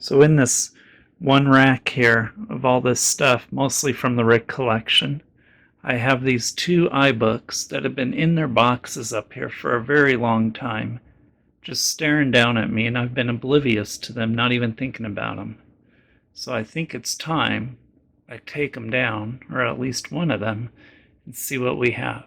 So in this one rack here of all this stuff, mostly from the Rick collection, I have these two iBooks that have been in their boxes up here for a very long time, just staring down at me, and I've been oblivious to them, not even thinking about them. So I think it's time I take them down, or at least one of them, and see what we have.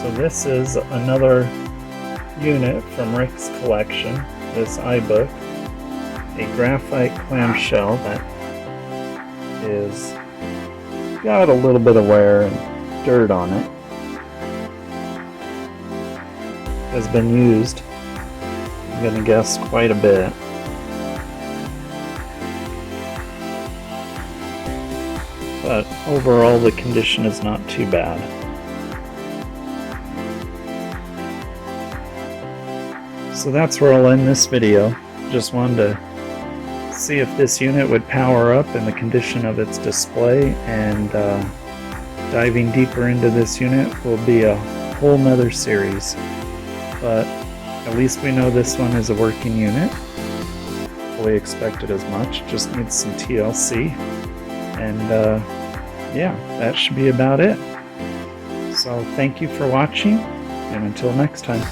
So this is another unit from Rick's collection, this iBook, a graphite clamshell that is got a little bit of wear and dirt on it. Has been used, I'm going to guess, quite a bit. But overall the condition is not too bad. So that's where I'll end this video. Just wanted to see if this unit would power up in the condition of its display, and diving deeper into this unit will be a whole nother series. But at least we know this one is a working unit. Fully expected as much, just needs some TLC. And yeah, that should be about it. So thank you for watching, and until next time.